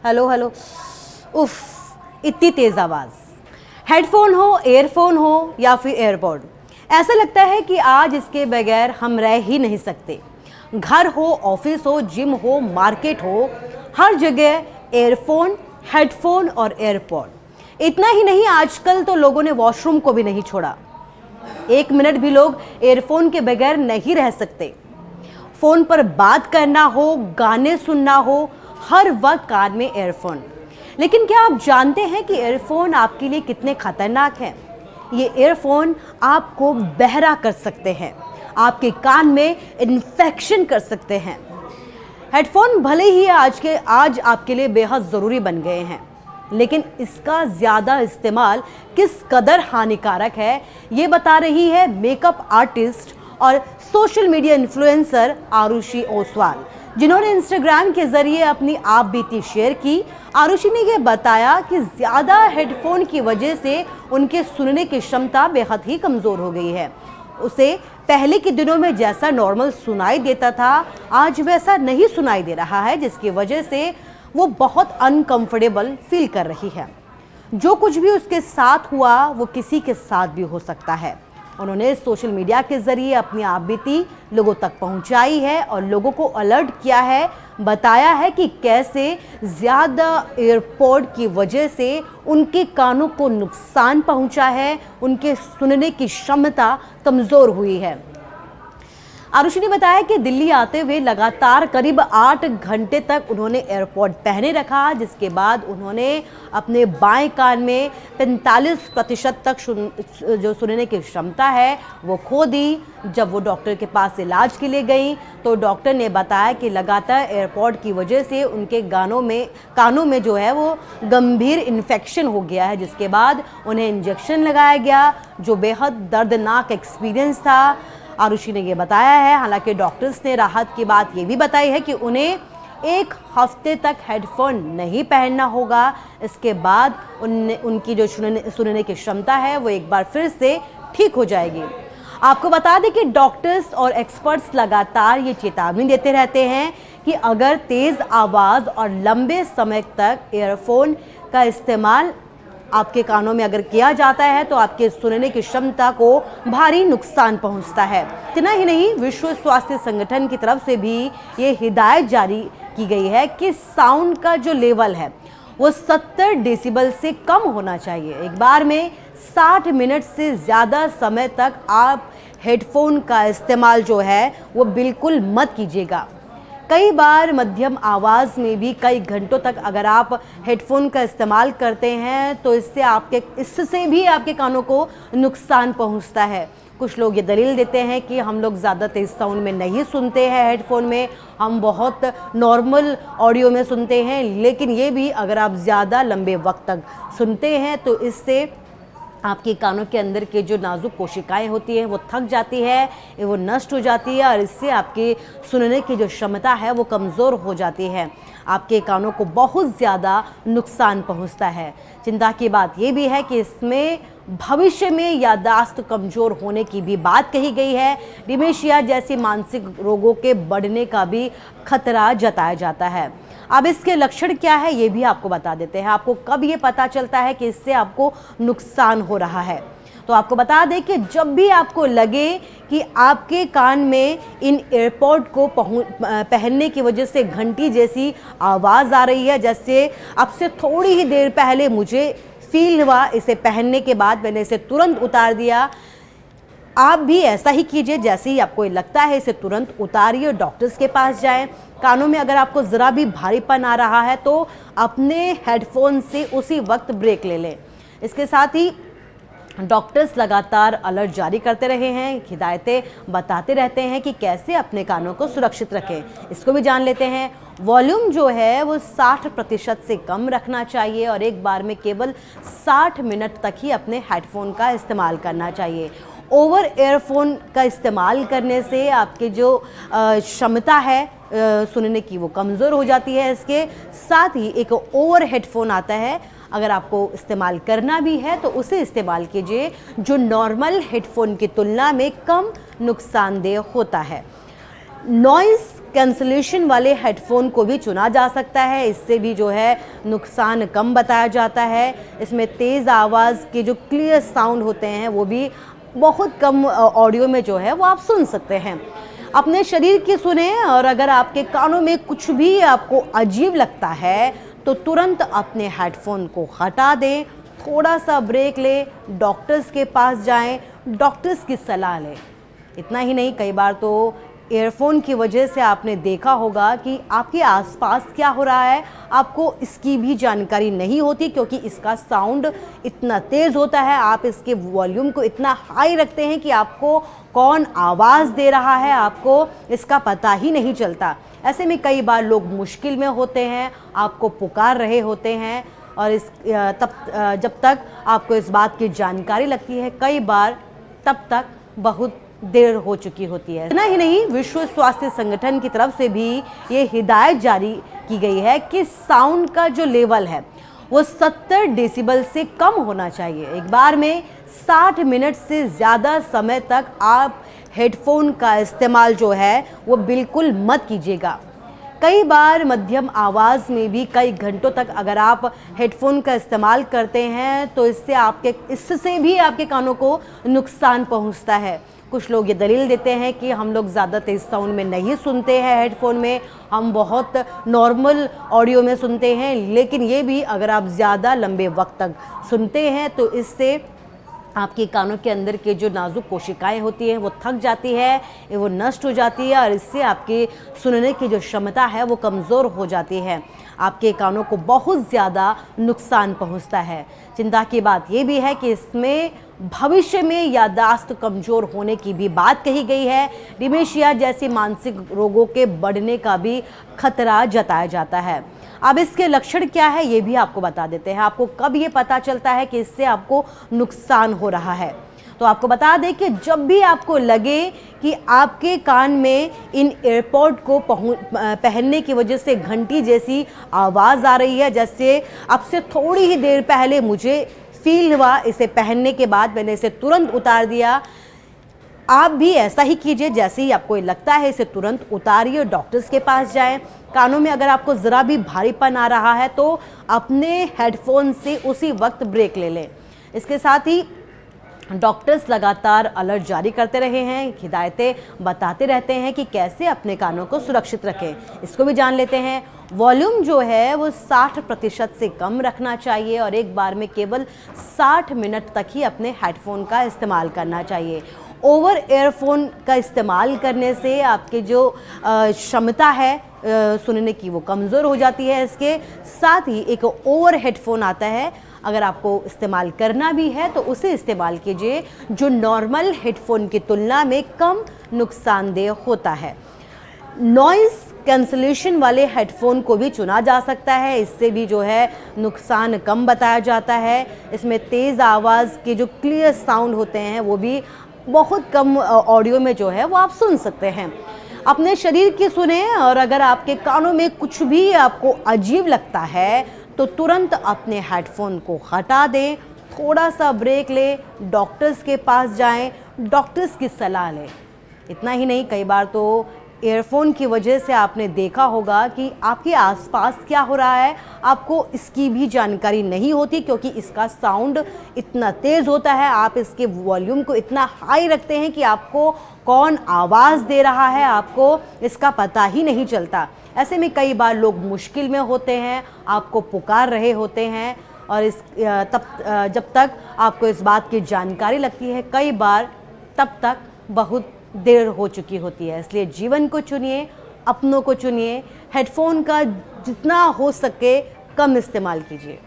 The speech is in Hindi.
हेलो हेलो, उफ, इतनी तेज़ आवाज़। हेडफोन हो, एयरफोन हो या फिर एयरपॉड, ऐसा लगता है कि आज इसके बगैर हम रह ही नहीं सकते। घर हो, ऑफिस हो, जिम हो, मार्केट हो, हर जगह एयरफोन, हेडफोन और एयरपॉड। इतना ही नहीं, आजकल तो लोगों ने वॉशरूम को भी नहीं छोड़ा। 1 मिनट भी लोग एयरफोन के बगैर नहीं रह सकते। फ़ोन पर बात करना हो, गाने सुनना हो, हर वक्त कान में एयरफोन। लेकिन क्या आप जानते हैं कि एयरफोन आपके लिए कितने खतरनाक हैं? ये एयरफोन आपको बहरा कर सकते हैं, आपके कान में इन्फेक्शन कर सकते हैं। हेडफोन भले ही आज आपके लिए बेहद ज़रूरी बन गए हैं, लेकिन इसका ज़्यादा इस्तेमाल किस कदर हानिकारक है, ये बता रही है मेकअप आर्टिस्ट और social media influencer Aarushi Oswal, जिन्होंने इंस्टाग्राम के ज़रिए अपनी आप बीती शेयर की। आरुषि ने यह बताया कि ज़्यादा हेडफोन की वजह से उनके सुनने की क्षमता बेहद ही कमज़ोर हो गई है। उसे पहले के दिनों में जैसा नॉर्मल सुनाई देता था, आज वैसा नहीं सुनाई दे रहा है, जिसकी वजह से वो बहुत अनकंफर्टेबल फील कर रही है। जो कुछ भी उसके साथ हुआ वो किसी के साथ भी हो सकता है। उन्होंने सोशल मीडिया के ज़रिए अपनी आपबीती लोगों तक पहुंचाई है और लोगों को अलर्ट किया है, बताया है कि कैसे ज़्यादा एयरपॉड की वजह से उनके कानों को नुकसान पहुंचा है, उनके सुनने की क्षमता कमज़ोर हुई है। आरुषि ने बताया कि दिल्ली आते हुए लगातार करीब 8 घंटे तक उन्होंने एयरपॉड पहने रखा, जिसके बाद उन्होंने अपने बाएं कान में 45% तक जो सुनने की क्षमता है वो खो दी। जब वो डॉक्टर के पास इलाज के लिए गई तो डॉक्टर ने बताया कि लगातार एयरपॉड की वजह से उनके कानों में जो है वो गंभीर इन्फेक्शन हो गया है, जिसके बाद उन्हें इंजेक्शन लगाया गया, जो बेहद दर्दनाक एक्सपीरियंस था। आरुषि ने ये बताया है। हालांकि डॉक्टर्स ने राहत की बात ये भी बताई है कि उन्हें 1 हफ्ते तक हेडफोन नहीं पहनना होगा। इसके बाद उनकी जो सुनने की क्षमता है वो एक बार फिर से ठीक हो जाएगी। आपको बता दें कि डॉक्टर्स और एक्सपर्ट्स लगातार ये चेतावनी देते रहते हैं कि अगर तेज़ आवाज़ और लंबे समय तक एयरफोन का इस्तेमाल आपके कानों में अगर किया जाता है तो आपके सुनने की क्षमता को भारी नुकसान पहुंचता है। इतना ही नहीं, विश्व स्वास्थ्य संगठन की तरफ से भी ये हिदायत जारी की गई है कि साउंड का जो लेवल है वो 70 डेसिबल से कम होना चाहिए। एक बार में 60 मिनट से ज़्यादा समय तक आप हेडफोन का इस्तेमाल जो है वो बिल्कुल मत कीजिएगा। कई बार मध्यम आवाज़ में भी कई घंटों तक अगर आप हेडफोन का इस्तेमाल करते हैं तो इससे भी आपके कानों को नुकसान पहुंचता है। कुछ लोग ये दलील देते हैं कि हम लोग ज़्यादा तेज़ साउंड में नहीं सुनते हैं हेडफोन में, हम बहुत नॉर्मल ऑडियो में सुनते हैं। लेकिन ये भी अगर आप ज़्यादा लंबे वक्त तक सुनते हैं तो इससे आपके कानों के अंदर के जो नाजुक कोशिकाएं होती हैं वो थक जाती है, वो नष्ट हो जाती है और इससे आपके सुनने की जो क्षमता है वो कमज़ोर हो जाती है। आपके कानों को बहुत ज़्यादा नुकसान पहुंचता है। चिंता की बात ये भी है कि इसमें भविष्य में याददाश्त कमज़ोर होने की भी बात कही गई है। डिमेंशिया जैसी मानसिक रोगों के बढ़ने का भी खतरा जताया जाता है। अब इसके लक्षण क्या है ये भी आपको बता देते हैं। आपको कब ये पता चलता है कि इससे आपको नुकसान हो रहा है, तो आपको बता दें कि जब भी आपको लगे कि आपके कान में इन एयरपॉड को पहनने की वजह से घंटी जैसी आवाज़ आ रही है, जैसे अब से थोड़ी ही देर पहले मुझे फील हुआ, इसे पहनने के बाद मैंने इसे तुरंत उतार दिया। आप भी ऐसा ही कीजिए, जैसे ही आपको लगता है इसे तुरंत उतारिए, डॉक्टर्स के पास जाएं। कानों में अगर आपको ज़रा भी भारीपन आ रहा है तो अपने हेडफोन से उसी वक्त ब्रेक ले लें। इसके साथ ही डॉक्टर्स लगातार अलर्ट जारी करते रहे हैं, हिदायतें बताते रहते हैं कि कैसे अपने कानों को सुरक्षित रखें। इसको भी जान लेते हैं। वॉल्यूम जो है वो 60% से कम रखना चाहिए और एक बार में केवल 60 मिनट तक ही अपने हेडफोन का इस्तेमाल करना चाहिए। ओवर एयरफोन का इस्तेमाल करने से आपके जो क्षमता है सुनने की वो कमज़ोर हो जाती है। इसके साथ ही एक ओवर हेडफोन आता है, अगर आपको इस्तेमाल करना भी है तो उसे इस्तेमाल कीजिए जो नॉर्मल हेडफोन की तुलना में कम नुकसानदेह होता है। नॉइज़ कैंसलेशन वाले हेडफोन को भी चुना जा सकता है। इससे भी जो है नुकसान कम बताया जाता है। इसमें तेज़ आवाज़ के जो क्लियर साउंड होते हैं वो भी बहुत कम ऑडियो में जो है वो आप सुन सकते हैं। अपने शरीर की सुने, और अगर आपके कानों में कुछ भी आपको अजीब लगता है तो तुरंत अपने हेडफोन को हटा दें, थोड़ा सा ब्रेक लें, डॉक्टर्स के पास जाएं, डॉक्टर्स की सलाह लें। इतना ही नहीं, कई बार तो ईयरफोन की वजह से आपने देखा होगा कि आपके आसपास क्या हो रहा है आपको इसकी भी जानकारी नहीं होती, क्योंकि इसका साउंड इतना तेज़ होता है, आप इसके वॉल्यूम को इतना हाई रखते हैं कि आपको कौन आवाज़ दे रहा है आपको इसका पता ही नहीं चलता। ऐसे में कई बार लोग मुश्किल में होते हैं, आपको पुकार रहे होते हैं, और जब तक आपको इस बात की जानकारी लगती है कई बार तब तक बहुत देर हो चुकी होती है। इतना ही नहीं, विश्व स्वास्थ्य संगठन की तरफ से भी ये हिदायत जारी की गई है कि साउंड का जो लेवल है वो 70 डेसिबल से कम होना चाहिए। एक बार में 60 मिनट से ज़्यादा समय तक आप हेडफोन का इस्तेमाल जो है वो बिल्कुल मत कीजिएगा। कई बार मध्यम आवाज़ में भी कई घंटों तक अगर आप हेडफोन का इस्तेमाल करते हैं तो इससे भी आपके कानों को नुकसान पहुंचता है। कुछ लोग ये दलील देते हैं कि हम लोग ज़्यादा तेज़ साउंड में नहीं सुनते हैं हेडफोन में, हम बहुत नॉर्मल ऑडियो में सुनते हैं, लेकिन ये भी अगर आप ज़्यादा लंबे वक्त तक सुनते हैं तो इससे आपके कानों के अंदर के जो नाजुक कोशिकाएं होती हैं वो थक जाती है, वो नष्ट हो जाती है, और इससे आपके सुनने की जो क्षमता है वो कमज़ोर हो जाती है। आपके कानों को बहुत ज़्यादा नुकसान पहुंचता है। चिंता की बात ये भी है कि इसमें भविष्य में याददाश्त कमज़ोर होने की भी बात कही गई है। डिमेंशिया जैसे मानसिक रोगों के बढ़ने का भी खतरा जताया जाता है। अब इसके लक्षण क्या है ये भी आपको बता देते हैं। आपको कब ये पता चलता है कि इससे आपको नुकसान हो रहा है, तो आपको बता दें कि जब भी आपको लगे कि आपके कान में इन एयरपॉड को पहनने की वजह से घंटी जैसी आवाज़ आ रही है, जैसे अब से थोड़ी ही देर पहले मुझे फील हुआ, इसे पहनने के बाद मैंने इसे तुरंत उतार दिया, आप भी ऐसा ही कीजिए। जैसे ही आपको लगता है इसे तुरंत उतारिए, डॉक्टर्स के पास जाएं। कानों में अगर आपको ज़रा भी भारीपन आ रहा है तो अपने हेडफोन से उसी वक्त ब्रेक ले लें। इसके साथ ही डॉक्टर्स लगातार अलर्ट जारी करते रहे हैं, हिदायतें बताते रहते हैं कि कैसे अपने कानों को सुरक्षित रखें। इसको भी जान लेते हैं। वॉल्यूम जो है वो 60% से कम रखना चाहिए, और एक बार में केवल 60 मिनट तक ही अपने हेडफोन का इस्तेमाल करना चाहिए। ओवर एयरफोन का इस्तेमाल करने से आपके जो क्षमता है सुनने की वो कमज़ोर हो जाती है। इसके साथ ही एक ओवर हेडफोन आता है, अगर आपको इस्तेमाल करना भी है तो उसे इस्तेमाल कीजिए जो नॉर्मल हेडफोन की तुलना में कम नुकसानदेह होता है। नॉइज़ कैंसलेशन वाले हेडफोन को भी चुना जा सकता है। इससे भी जो है नुकसान कम बताया जाता है। इसमें तेज़ आवाज़ के जो क्लियर साउंड होते हैं वो भी बहुत कम ऑडियो में जो है वो आप सुन सकते हैं। अपने शरीर की सुने, और अगर आपके कानों में कुछ भी आपको अजीब लगता है तो तुरंत अपने हेडफोन को हटा दें, थोड़ा सा ब्रेक लें, डॉक्टर्स के पास जाएं, डॉक्टर्स की सलाह लें। इतना ही नहीं, कई बार तो ईयरफोन की वजह से आपने देखा होगा कि आपके आसपास क्या हो रहा है आपको इसकी भी जानकारी नहीं होती, क्योंकि इसका साउंड इतना तेज़ होता है, आप इसके वॉल्यूम को इतना हाई रखते हैं कि आपको कौन आवाज़ दे रहा है आपको इसका पता ही नहीं चलता। ऐसे में कई बार लोग मुश्किल में होते हैं, आपको पुकार रहे होते हैं, और जब तक आपको इस बात की जानकारी लगती है कई बार तब तक बहुत देर हो चुकी होती है। इसलिए जीवन को चुनिए, अपनों को चुनिए, हेडफोन का जितना हो सके कम इस्तेमाल कीजिए।